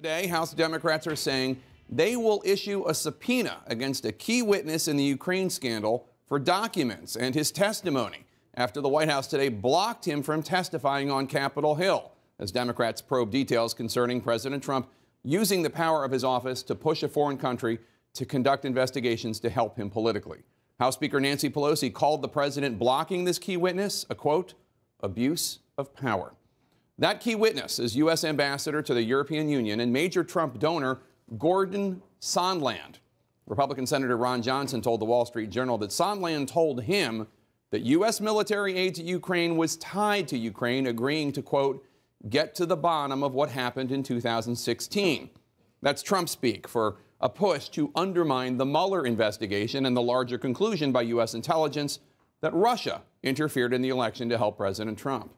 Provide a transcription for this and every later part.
Today, House Democrats are saying they will issue a subpoena against a key witness in the Ukraine scandal for documents and his testimony after the White House today blocked him from testifying on Capitol Hill as Democrats probe details concerning President Trump using the power of his office to push a foreign country to conduct investigations to help him politically. House Speaker Nancy Pelosi called the president blocking this key witness a, quote, abuse of power. That key witness is U.S. Ambassador to the European Union and major Trump donor Gordon Sondland. Republican Senator Ron Johnson told the Wall Street Journal that Sondland told him that U.S. military aid to Ukraine was tied to Ukraine agreeing to, quote, get to the bottom of what happened in 2016. That's Trump speak for a push to undermine the Mueller investigation and the larger conclusion by U.S. intelligence that Russia interfered in the election to help President Trump.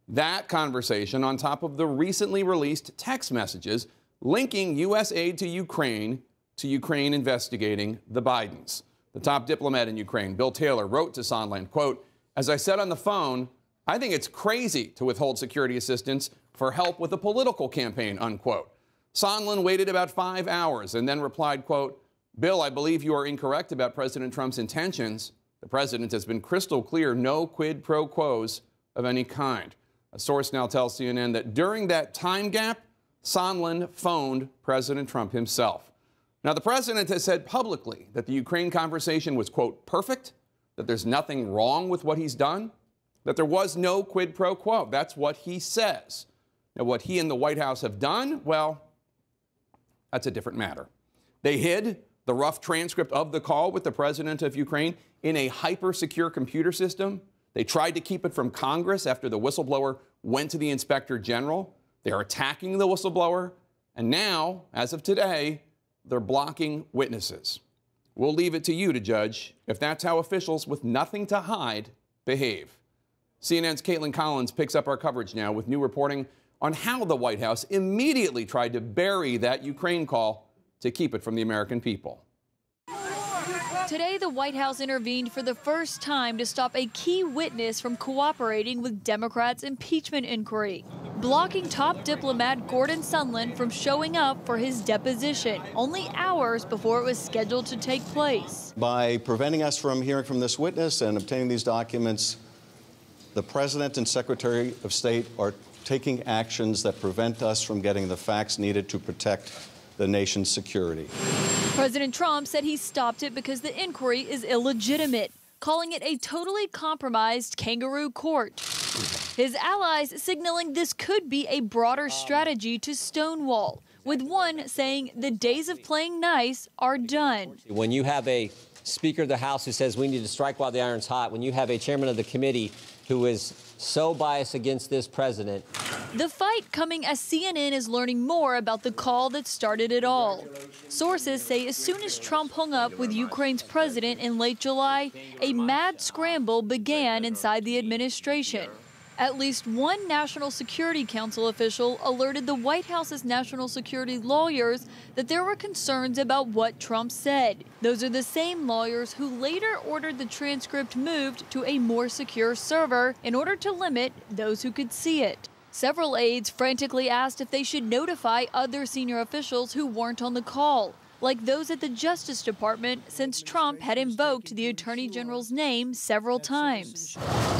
That conversation on top of the recently released text messages linking U.S. aid to Ukraine investigating the Bidens. The top diplomat in Ukraine, Bill Taylor, wrote to Sondland, quote, as I said on the phone, I think it's crazy to withhold security assistance for help with a political campaign, unquote. Sondland waited about 5 hours and then replied, quote, Bill, I believe you are incorrect about President Trump's intentions. The president has been crystal clear, no quid pro quos of any kind. A source now tells CNN that during that time gap, Sondland phoned President Trump himself. Now, the president has said publicly that the Ukraine conversation was, quote, perfect, that there's nothing wrong with what he's done, that there was no quid pro quo. That's what he says. Now, what he and the White House have done, well, that's a different matter. They hid the rough transcript of the call with the president of Ukraine in a hyper-secure computer system. They tried to keep it from Congress after the whistleblower went to the inspector general. They're attacking the whistleblower. And now, as of today, they're blocking witnesses. We'll leave it to you to judge if that's how officials with nothing to hide behave. CNN's Kaitlan Collins picks up our coverage now with new reporting on how the White House immediately tried to bury that Ukraine call to keep it from the American people. Today, the White House intervened for the first time to stop a key witness from cooperating with Democrats' impeachment inquiry, blocking top diplomat Gordon Sondland from showing up for his deposition only hours before it was scheduled to take place. By preventing us from hearing from this witness and obtaining these documents, the President and Secretary of State are taking actions that prevent us from getting the facts needed to protect the nation's security. President Trump said he stopped it because the inquiry is illegitimate, calling it a totally compromised kangaroo court. His allies signaling this could be a broader strategy to stonewall, with one saying the days of playing nice are done. When you have a Speaker of the House who says we need to strike while the iron's hot, when you have a chairman of the committee who is so biased against this president. The fight coming as CNN is learning more about the call that started it all. Sources say as soon as Trump hung up with Ukraine's president in late July, a mad scramble began inside the administration. At least one National Security Council official alerted the White House's national security lawyers that there were concerns about what Trump said. Those are the same lawyers who later ordered the transcript moved to a more secure server in order to limit those who could see it. Several aides frantically asked if they should notify other senior officials who weren't on the call, like those at the Justice Department, since Trump had invoked the Attorney General's name several times.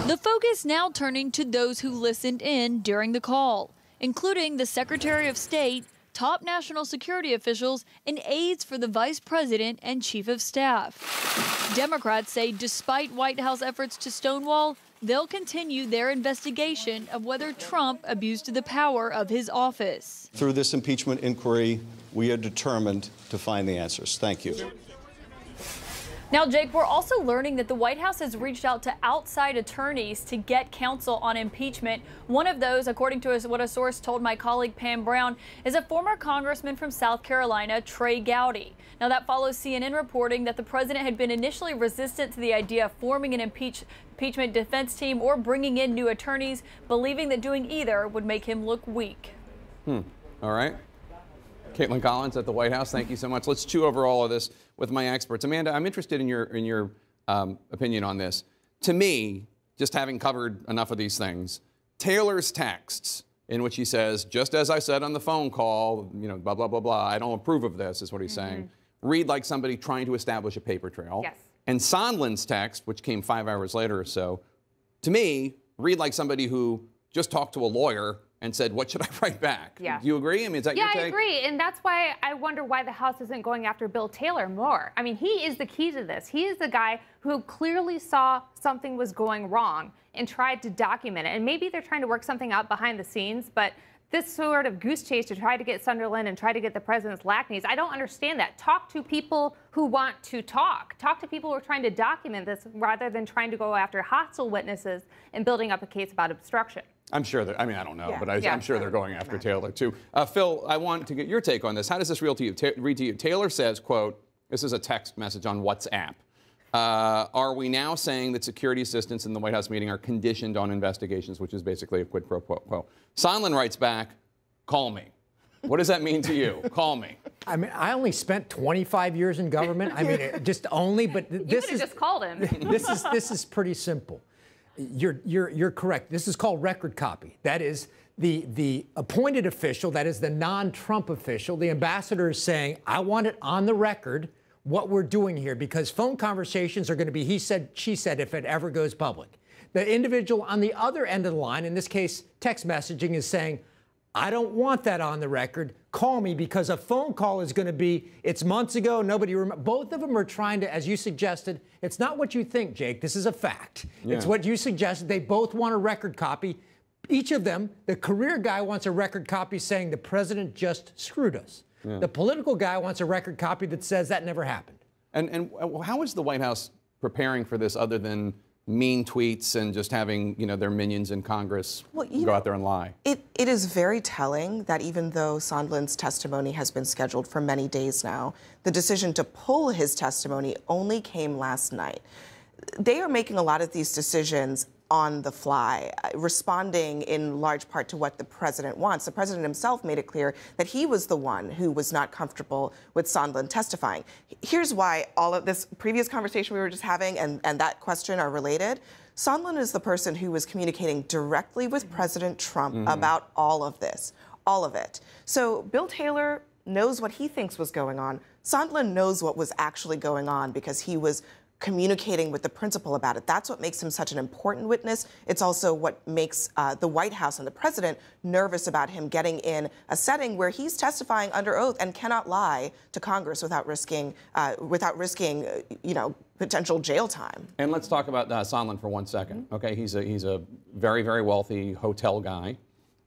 The focus now turning to those who listened in during the call, including the Secretary of State, top national security officials, and aides for the Vice President and Chief of Staff. Democrats say despite White House efforts to stonewall, they'll continue their investigation of whether Trump abused the power of his office. Through this impeachment inquiry, we are determined to find the answers. Thank you. Now, Jake, we're also learning that the White House has reached out to outside attorneys to get counsel on impeachment. One of those, according to what a source told my colleague Pam Brown, is a former congressman from South Carolina, Trey Gowdy. Now, that follows CNN reporting that the president had been initially resistant to the idea of forming an impeachment defense team or bringing in new attorneys, believing that doing either would make him look weak. All right. Kaitlan Collins at the White House, thank you so much. Let's chew over all of this with my experts. Amanda, I'm interested in your opinion on this. To me, just having covered enough of these things, Taylor's texts in which he says, just as I said on the phone call, you know, blah, blah, blah, blah, I don't approve of this, is what he's saying. Read like somebody trying to establish a paper trail. Yes. And Sondland's text, which came 5 hours later or so, to me, read like somebody who just talked to a lawyer and said, what should I write back? Yeah. Do you agree? I mean, is that your take? Yeah, I agree. And that's why I wonder why the House isn't going after Bill Taylor more. I mean, he is the key to this. He is the guy who clearly saw something was going wrong and tried to document it. And maybe they're trying to work something out behind the scenes, but this sort of goose chase to try to get Sunderland and try to get the president's lackeys, I don't understand that. Talk to people who want to talk. Talk to people who are trying to document this rather than trying to go after hostile witnesses and building up a case about obstruction. I'm sure that, I mean, I don't know, but I'm sure they're going after Taylor, too. Phil, I want to get your take on this. How does this read to you? Taylor says, quote, this is a text message on WhatsApp. Are we now saying that security assistance in the White House meeting are conditioned on investigations, which is basically a quid pro quo? Sondland writes back, call me. What does that mean to you? Call me. I mean, I only spent 25 years in government. I mean, just only, but this you could have just called him. This is pretty simple. You're correct. This is called record copy. That is the appointed official, that is the non-Trump official. The ambassador is saying, I want it on the record what we're doing here, because phone conversations are going to be he said, she said if it ever goes public. The individual on the other end of the line, in this case, text messaging, is saying, I don't want that on the record. Call me, because a phone call is going to be, it's months ago, nobody remembers. Both of them are trying to, as you suggested, it's not what you think, Jake. This is a fact. Yeah. It's what you suggested. They both want a record copy. Each of them, the career guy wants a record copy saying the president just screwed us. Yeah. The political guy wants a record copy that says that never happened. And how is the White House preparing for this other than mean tweets and just having, you know, their minions in Congress go out there and lie? It is very telling that even though Sondland's testimony has been scheduled for many days now, the decision to pull his testimony only came last night. They are making a lot of these decisions on the fly, responding in large part to what the president wants. The president himself made it clear that he was the one who was not comfortable with Sondland testifying. Here's why all of this previous conversation we were just having and that question are related. Sondland is the person who was communicating directly with President Trump about all of this, all of it. So Bill Taylor knows what he thinks was going on. Sondland knows what was actually going on because he was communicating with the principal about it. That's what makes him such an important witness. It's also what makes the White House and the president nervous about him getting in a setting where he's testifying under oath and cannot lie to Congress without risking, you know, potential jail time. And let's talk about Sondland for 1 second. Okay, he's a very, very wealthy hotel guy.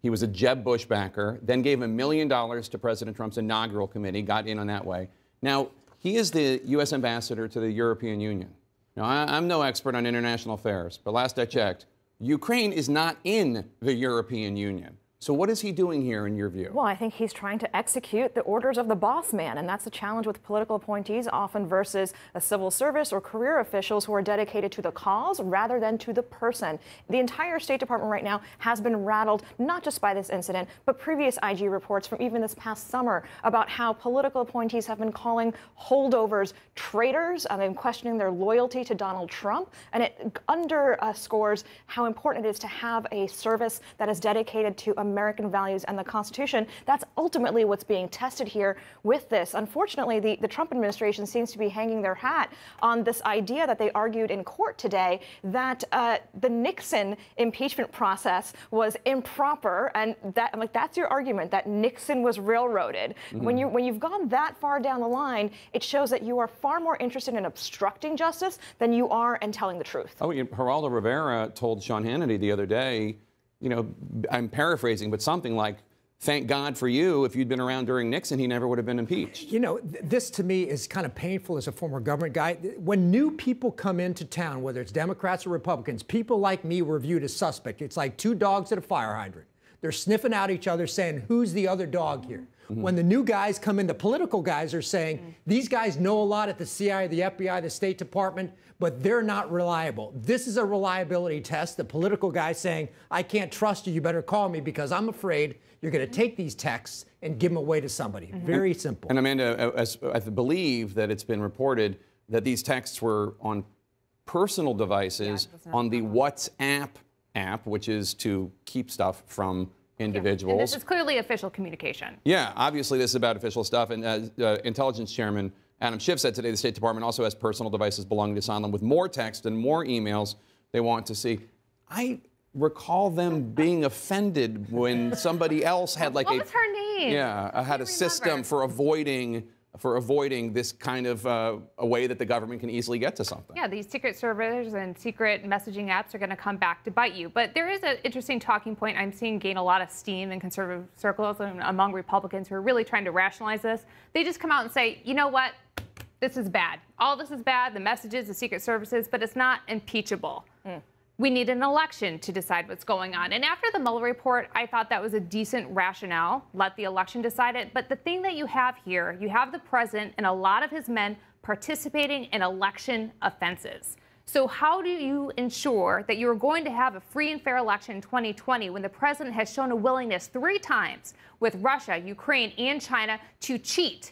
He was a Jeb Bush backer, then gave $1 million to President Trump's inaugural committee, got in on that way. Now, he is the U.S. ambassador to the European Union. Now, I'm no expert on international affairs, but last I checked, Ukraine is not in the European Union. So what is he doing here, in your view? Well, I think he's trying to execute the orders of the boss man, and that's the challenge with political appointees, often versus a civil service or career officials who are dedicated to the cause rather than to the person. The entire State Department right now has been rattled, not just by this incident, but previous IG reports from even this past summer about how political appointees have been calling holdovers traitors and questioning their loyalty to Donald Trump. And it underscores how important it is to have a service that is dedicated to American values and the Constitution. That's ultimately what's being tested here with this. Unfortunately, the Trump administration seems to be hanging their hat on this idea that they argued in court today that the Nixon impeachment process was improper, and that, I'm like, that's your argument, that Nixon was railroaded. When you've gone that far down the line, it shows that you are far more interested in obstructing justice than you are in telling the truth. Oh, Geraldo Rivera told Sean Hannity the other day, you know, I'm paraphrasing, but something like, thank God for you. If you'd been around during Nixon, he never would have been impeached. You know, this to me is kind of painful as a former government guy. When new people come into town, whether it's Democrats or Republicans, people like me were viewed as suspect. It's like two dogs at a fire hydrant. They're sniffing out each other saying, who's the other dog here? When the new guys come in, the political guys are saying, these guys know a lot at the CIA, the FBI, the State Department, but they're not reliable. This is a reliability test. The political guy saying, I can't trust you, you better call me because I'm afraid you're going to take these texts and give them away to somebody. Very simple. And Amanda, I believe that it's been reported that these texts were on personal devices on the WhatsApp app, which is to keep stuff from individuals. And this is clearly official communication. Yeah, obviously this is about official stuff. And as Intelligence Chairman Adam Schiff said today, the State Department also has personal devices belonging to Sondland with more text and more emails they want to see. I recall them being offended when somebody else had like what was her name? Yeah, had a system for avoiding this kind of a way that the government can easily get to something. Yeah, these secret servers and secret messaging apps are going to come back to bite you. But there is an interesting talking point I'm seeing gain a lot of steam in conservative circles and among Republicans who are really trying to rationalize this. They just come out and say, you know what? This is bad. All this is bad, the messages, the secret services, but it's not impeachable. We need an election to decide what's going on. And after the Mueller report, I thought that was a decent rationale. Let the election decide it. But the thing that you have here, you have the president and a lot of his men participating in election offenses. So how do you ensure that you're going to have a free and fair election in 2020 when the president has shown a willingness 3 times with Russia, Ukraine, and China to cheat